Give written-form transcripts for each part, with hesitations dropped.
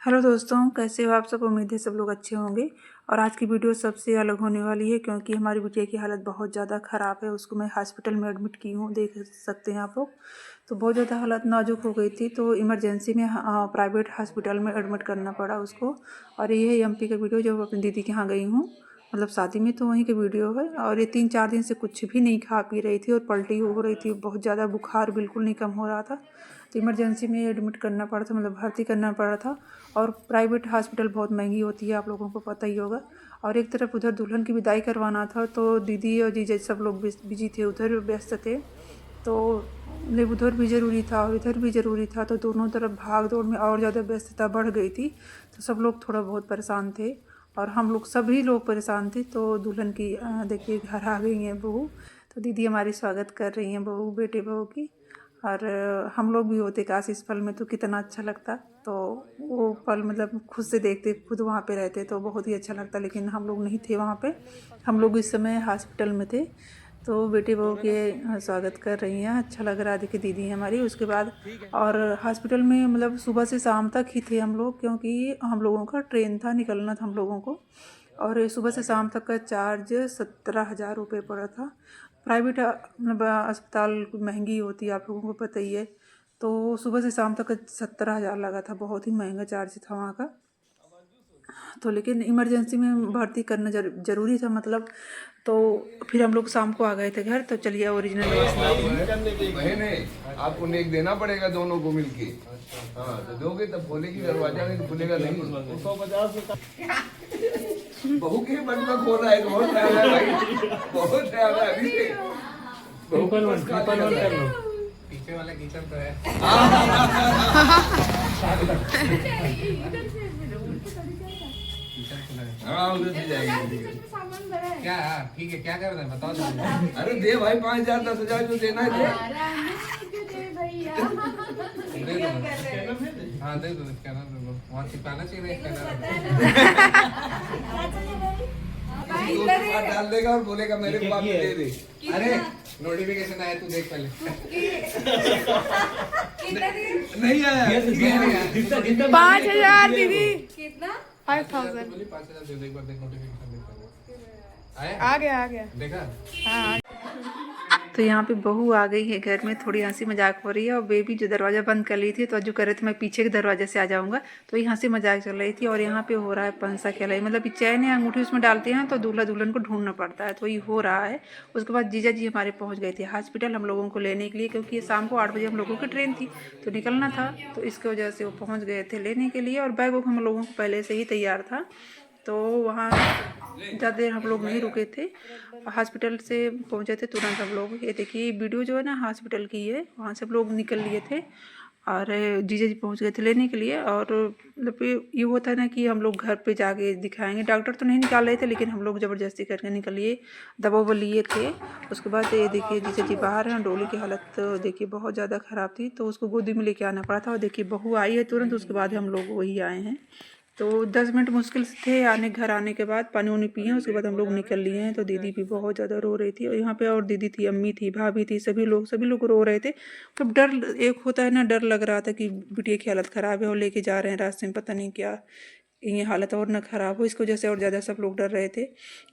Hello दोस्तों, कैसे हो आप सब। उम्मीद है सब लोग अच्छे होंगे। और आज की वीडियो सबसे अलग होने वाली है क्योंकि हमारी बिटिया की हालत बहुत ज़्यादा ख़राब है। उसको मैं हॉस्पिटल में एडमिट की हूँ, देख सकते हैं आप लोग। तो बहुत ज़्यादा हालत नाजुक हो गई थी, तो इमरजेंसी में प्राइवेट हॉस्पिटल में एडमिट करना पड़ा उसको। और ये है एमपी का वीडियो, जब अपनी दीदी के यहाँ गई हूँ, मतलब शादी में, तो वहीं के वीडियो है। और ये 3-4 दिन से कुछ भी नहीं खा पी रही थी और पलटी हो रही थी, बहुत ज़्यादा बुखार बिल्कुल नहीं कम हो रहा था। तो इमरजेंसी में एडमिट करना पड़ा था, मतलब भर्ती करना पड़ा था। और प्राइवेट हॉस्पिटल बहुत महंगी होती है, आप लोगों को पता ही होगा। और एक तरफ उधर दुल्हन की विदाई करवाना था, तो दीदी और जीजा सब लोग बिजी थे, उधर व्यस्त थे। तो मतलब उधर भी ज़रूरी था और इधर भी ज़रूरी था, तो दोनों तरफ भाग दौड़ में और ज़्यादा व्यस्तता बढ़ गई थी। तो सब लोग थोड़ा बहुत परेशान थे और हम लोग सभी लोग परेशान थे। तो दुल्हन की देखिए घर आ गई हैं बहू। तो दीदी हमारी स्वागत कर रही हैं बहू, बेटे बहू की। और हम लोग भी होते काश इस पल में, तो कितना अच्छा लगता। तो वो पल मतलब खुद से देखते, खुद वहाँ पे रहते तो बहुत ही अच्छा लगता, लेकिन हम लोग नहीं थे वहाँ पे। हम लोग इस समय हॉस्पिटल में थे। तो बेटे बहू के स्वागत कर रही हैं, अच्छा लग रहा है। देखिए दीदी हमारी, उसके बाद और हॉस्पिटल में मतलब सुबह से शाम तक ही थे हम लोग, क्योंकि हम लोगों का ट्रेन था, निकलना था हम लोगों को। और सुबह से शाम तक का चार्ज 17,000 रुपये पड़ा था। प्राइवेट मतलब अस्पताल महंगी होती है, आप लोगों को पता ही है। तो सुबह से शाम तक 17,000 लगा था, बहुत ही महंगा चार्ज था वहाँ का। तो लेकिन इमरजेंसी में भर्ती करना ज़रूरी था मतलब। तो फिर हम लोग शाम को आ गए थे घर। तो चलिए ओरिजिनल बहन है, आपको नेक देना पड़ेगा दोनों को मिलके। हाँ तो दोगे तब खोलेगी दरवाजा, नहीं तो खुलेगा नहीं। 150 बहू के मन में खोल रहा है, बहुत ख्याल है भाई, बहुत ख्याल है अभी से। बहू पर पीछे वाला किचन तो है। हाँ उधर से जाएगी। क्या ठीक है, क्या कर रहे हैं बताओ। अरे दे भाई 5,000 10,000 जो देना है। हाँ दे दो, स्कैनर दे दो, वहाँ चिपकाना चाहिए स्कैनर। डाल देगा और बोलेगा मेरे पास दे दे। अरे नोटिफिकेशन आया, तू देख पहले। नहीं आया 5,000 दीदी। कितना? 5,000 5,000 दे दो, एक बार देख नोटिफिकेशन देख। आ गया देखा। हाँ। तो यहाँ पे बहू आ गई है घर में, थोड़ी हंसी मजाक हो रही है। और बेबी जो दरवाज़ा बंद कर ली थी, तो जो कर रहे थे मैं पीछे के दरवाजे से आ जाऊँगा, तो ये हंसी मजाक चल रही थी। और यहाँ पे हो रहा है पंसा खेलाई, मतलब चैन या अंगूठी उसमें डालते हैं तो दूल्हा दुल्हन को ढूंढना पड़ता है, तो ये हो रहा है। उसके बाद जीजा जी हमारे पहुँच गए थे हॉस्पिटल हम लोगों को लेने के लिए, क्योंकि शाम को 8 बजे हम लोगों की ट्रेन थी, तो निकलना था। तो इसकी वजह से वो पहुँच गए थे लेने के लिए। और बैग वैग हम लोगों को पहले से ही तैयार था। तो वहाँ ज़्यादा देर हम लोग नहीं रुके थे, हॉस्पिटल से पहुँचे थे तुरंत हम लोग। ये देखिए वीडियो जो है ना हॉस्पिटल की है, वहाँ से हम लोग निकल लिए थे और जीजा जी पहुँच गए थे लेने के लिए। और मतलब ये होता है ना कि हम लोग घर पे जाके दिखाएंगे, डॉक्टर तो नहीं निकाल रहे थे, लेकिन हम लोग ज़बरदस्ती करके निकल लिए, दवा ववा लिए थे। उसके बाद ये देखिए जीजा जी बाहर हैं, डोली की हालत तो देखिए बहुत ज़्यादा ख़राब थी, तो उसको गोदी में लेके आना पड़ा था। और देखिए बहू आई है तुरंत, उसके बाद हम लोग वही आए हैं। तो 10 मिनट मुश्किल से थे आने, घर आने के बाद पानी वानी पिए, उसके बाद हम लोग निकल लिए हैं। तो दीदी भी बहुत ज़्यादा रो रही थी, और यहाँ पे और दीदी थी, अम्मी थी, भाभी थी, सभी लोग रो रहे थे। तो डर एक होता है ना, डर लग रहा था कि बिटिया की हालत ख़राब है और लेके जा रहे हैं रास्ते में, पता नहीं क्या ये हालत और ना ख़राब हो, इसकी वजह से और ज़्यादा सब लोग डर रहे थे।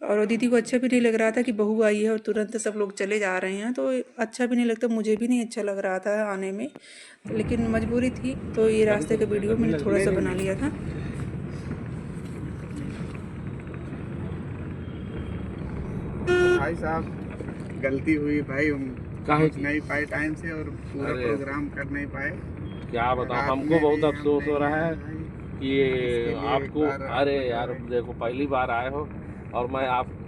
और दीदी को अच्छा भी नहीं लग रहा था कि बहू आई है और तुरंत सब लोग चले जा रहे हैं, तो अच्छा भी नहीं लगता, मुझे भी नहीं अच्छा लग रहा था आने में, लेकिन मजबूरी थी। तो ये रास्ते का वीडियो मैंने थोड़ा सा बना लिया था। भाई साहब गलती हुई भाई, हम पहुंच नहीं पाए टाइम से और पूरा प्रोग्राम कर नहीं पाए। क्या बताऊं, हमको बहुत अफसोस हो रहा है कि आपको, अरे यार देखो पहली बार आए हो और मैं आपको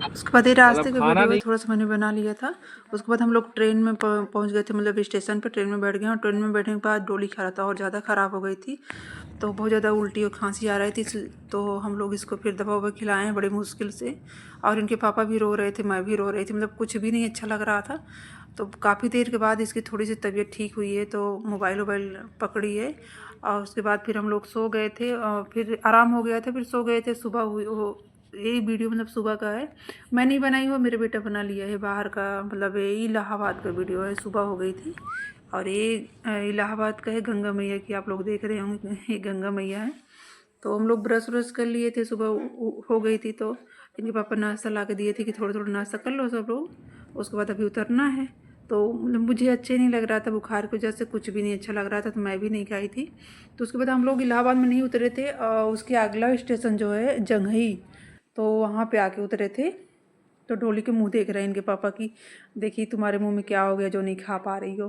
उसके बाद ये रास्ते का खाना वीडियो नहीं। थोड़ा सा मैंने बना लिया था। उसके बाद हम लोग ट्रेन में पहुंच गए थे, मतलब स्टेशन पर ट्रेन में बैठ गए। और ट्रेन में बैठने के बाद डोली खा रहा था और ज़्यादा ख़राब हो गई थी, तो बहुत ज़्यादा उल्टी और खांसी आ रही थी। तो हम लोग इसको फिर दवा ववा खिलाएँ बड़ी मुश्किल से। और इनके पापा भी रो रहे थे, मैं भी रो रही थी, मतलब कुछ भी नहीं अच्छा लग रहा था। तो काफ़ी देर के बाद इसकी थोड़ी सी तबीयत ठीक हुई है, तो मोबाइल वोबाइल पकड़ी है। और उसके बाद फिर हम लोग सो गए थे और फिर आराम हो गया था, फिर सो गए थे। सुबह हुई वो, यही वीडियो मतलब सुबह का है, मैं नहीं बनाई हुआ, मेरे बेटा बना लिया है बाहर का, मतलब ये इलाहाबाद का वीडियो है। सुबह हो गई थी, और ये इलाहाबाद का है, गंगा मैया की आप लोग देख रहे होंगे, ये गंगा मैया है। तो हम लोग ब्रश व्रश कर लिए थे, सुबह हो गई थी, तो इनके पापा नाश्ता ला के दिए थे कि थोड़ा थोड़ा नाश्ता कर लो सब लोग, उसके बाद अभी उतरना है। तो मतलब मुझे अच्छे नहीं लग रहा था, बुखार की वजह से कुछ भी नहीं अच्छा लग रहा था, तो मैं भी नहीं खाई थी। तो उसके बाद हम लोग इलाहाबाद में नहीं उतरे थे, उसके अगला स्टेशन जो है जंघई, तो वहाँ पे आके उतरे थे। तो डोली के मुंह देख रहे हैं इनके पापा की, देखिए तुम्हारे मुंह में क्या हो गया जो नहीं खा पा रही हो।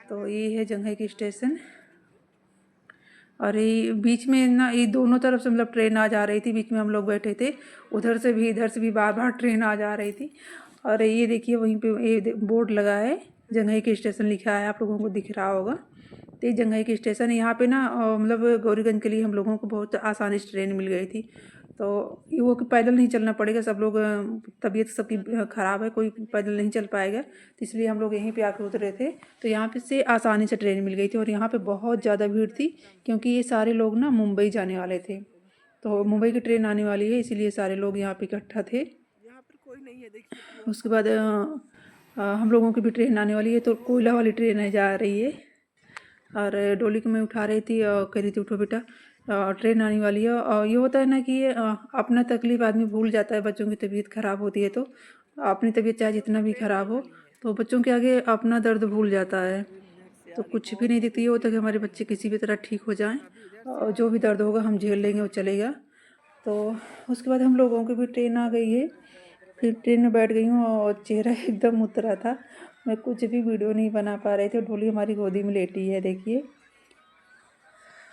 तो ये है जंघई की स्टेशन। और ये बीच में ना, ये दोनों तरफ से मतलब ट्रेन आ जा रही थी, बीच में हम लोग बैठे थे, उधर से भी इधर से भी बार बार ट्रेन आ जा रही थी। और ये देखिए वहीं पे ये बोर्ड लगा है, जंघई के स्टेशन लिखा है, आप लोगों को दिख रहा होगा। तो ये जंघई के स्टेशन है। यहाँ पे ना मतलब गौरीगंज के लिए हम लोगों को बहुत आसानी से ट्रेन मिल गई थी। तो ये वो कि पैदल नहीं चलना पड़ेगा, सब लोग तबीयत सबकी ख़राब है, कोई पैदल नहीं चल पाएगा, तो इसलिए हम लोग यहीं पे आके उतरे थे। तो यहाँ पे से आसानी से ट्रेन मिल गई थी। और यहाँ पे बहुत ज़्यादा भीड़ थी, क्योंकि ये सारे लोग ना मुंबई जाने वाले थे, तो मुंबई की ट्रेन आने वाली है, इसीलिए सारे लोग यहाँ पे इकट्ठा थे। उसके बाद हम लोगों की भी ट्रेन आने वाली है, तो कोयला वाली ट्रेन है जा रही है। और डोली को मैं उठा रही थी और कह रही थी उठो बेटा, ट्रेन आने वाली है। और ये होता है ना कि अपना तकलीफ आदमी भूल जाता है, बच्चों की तबीयत ख़राब होती है तो अपनी तबीयत चाहे जितना भी ख़राब हो, तो बच्चों के आगे अपना दर्द भूल जाता है, तो कुछ भी नहीं दिखती। ये होता है कि हमारे बच्चे किसी भी तरह ठीक हो जाएं, और जो भी दर्द होगा हम झेल लेंगे, वो चलेगा। तो उसके बाद हम लोगों की भी ट्रेन आ गई है। फिर ट्रेन में बैठ गई हूँ और चेहरा एकदम उतरा था, मैं कुछ भी वीडियो नहीं बना पा रही थी। और डोली हमारी गोदी में लेटी है, देखिए।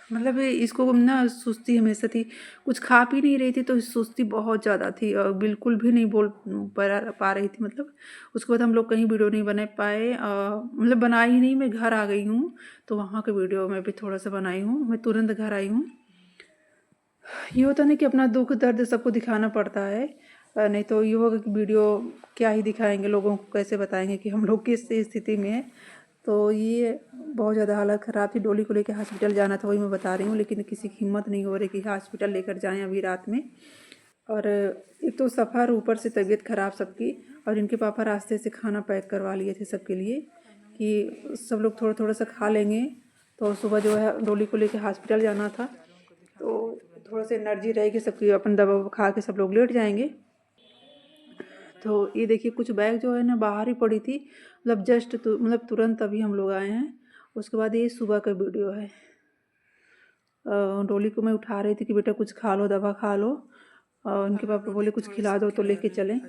मतलब इसको ना सुस्ती हमेशा थी, कुछ खा पी नहीं रही थी, तो सुस्ती बहुत ज़्यादा थी और बिल्कुल भी नहीं बोल पा रही थी। मतलब उसके बाद हम लोग कहीं वीडियो नहीं बना पाए, मतलब बनाई ही नहीं। मैं घर आ गई हूँ, तो वहाँ के वीडियो मैं भी थोड़ा सा बनाई हूँ, मैं तुरंत घर आई हूँ। ये होता नहीं कि अपना दुख दर्द सबको दिखाना पड़ता है, नहीं तो ये होगा कि वीडियो क्या ही दिखाएंगे, लोगों को कैसे बताएंगे कि हम लोग किस स्थिति में हैं। तो ये बहुत ज़्यादा हालत ख़राब थी। डोली को लेकर हॉस्पिटल जाना था, वही मैं बता रही हूँ, लेकिन किसी की हिम्मत नहीं हो रही कि हॉस्पिटल लेकर जाएं अभी रात में। और एक तो सफ़र, ऊपर से तबीयत ख़राब सबकी, और इनके पापा रास्ते से खाना पैक करवा लिए थे सबके लिए कि सब लोग थोड़ा थोड़ा सा खा लेंगे। तो सुबह जो है डोली को लेकर हॉस्पिटल जाना था, तो थोड़ा सा एनर्जी रहेगी सबकी, अपन दवा खा के सब लोग लेट जाएंगे। तो ये देखिए कुछ बैग जो है ना बाहर ही पड़ी थी, मतलब जस्ट मतलब तुरंत अभी हम लोग आए हैं। उसके बाद ये सुबह का वीडियो है। डोली को मैं उठा रही थी कि बेटा कुछ खा लो, दवा खा लो, और उनके पापा बोले कुछ खिला दो तो लेके चलें।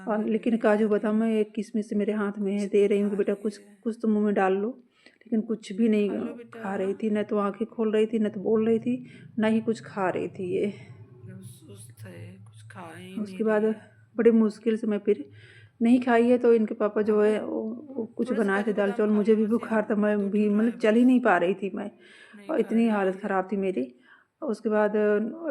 और लेकिन काजू बादाम में एक किशमिश मेरे हाथ में है, दे रही हूँ कि बेटा कुछ तो मुँह में डाल लो, लेकिन कुछ भी नहीं खा रही थी, न तो आँखें खोल रही थी, न तो बोल रही थी, न ही कुछ खा रही थी। ये उसके बाद बड़ी मुश्किल से मैं फिर नहीं खाई है। तो इनके पापा जो है वो कुछ बनाए थे दाल चावल, मुझे भी बुखार था, मैं भी मतलब चल ही नहीं पा रही थी मैं, और इतनी हालत ख़राब थी मेरी। उसके बाद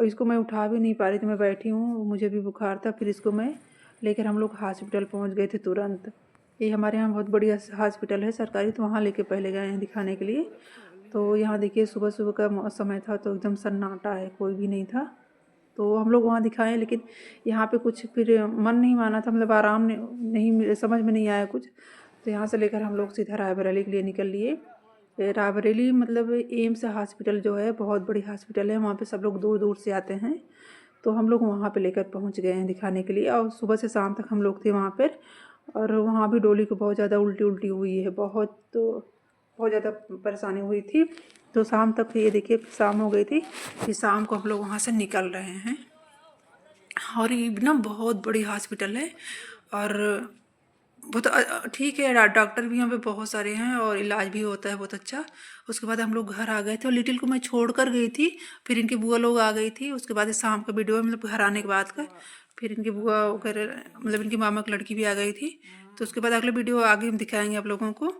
इसको मैं उठा भी नहीं पा रही थी, मैं बैठी हूँ, मुझे भी बुखार था। फिर इसको मैं लेकर हम लोग हॉस्पिटल पहुँच गए थे तुरंत। ये हमारे यहाँ बहुत बढ़िया हॉस्पिटल है सरकारी, तो वहाँ लेके पहले गए हैं दिखाने के लिए। तो यहाँ देखिए सुबह सुबह का समय था, तो एकदम सन्नाटा है, कोई भी नहीं था। तो हम लोग वहाँ दिखाएं, लेकिन यहाँ पे कुछ फिर मन नहीं माना था, मतलब आराम नहीं समझ में नहीं आया कुछ। तो यहाँ से लेकर हम लोग सीधा रायबरेली के लिए निकल लिए। रायबरेली मतलब एम्स हॉस्पिटल जो है बहुत बड़ी हॉस्पिटल है, वहाँ पे सब लोग दूर दूर से आते हैं। तो हम लोग वहाँ पे लेकर पहुँच गए हैं दिखाने के लिए, और सुबह से शाम तक हम लोग थे वहाँ पर। और वहाँ भी डोली को बहुत ज़्यादा उल्टी हुई है, बहुत ज़्यादा परेशानी हुई थी। तो शाम तक ये देखिए शाम हो गई थी, फिर शाम को हम लोग वहाँ से निकल रहे हैं। और ये ना बहुत बड़ी हॉस्पिटल है, और बहुत ठीक है, डॉक्टर भी यहाँ पे बहुत सारे हैं, और इलाज भी होता है बहुत अच्छा। उसके बाद हम लोग घर आ गए थे, और लिटिल को मैं छोड़ कर गई थी, फिर इनकी बुआ लोग आ गई थी। उसके बाद शाम का वीडियो है, मतलब घर आने के बाद का। फिर इनकी बुआ वगैरह, मतलब इनकी मामा की लड़की भी आ गई थी। तो उसके बाद अगला वीडियो आगे हम दिखाएंगे आप लोगों को।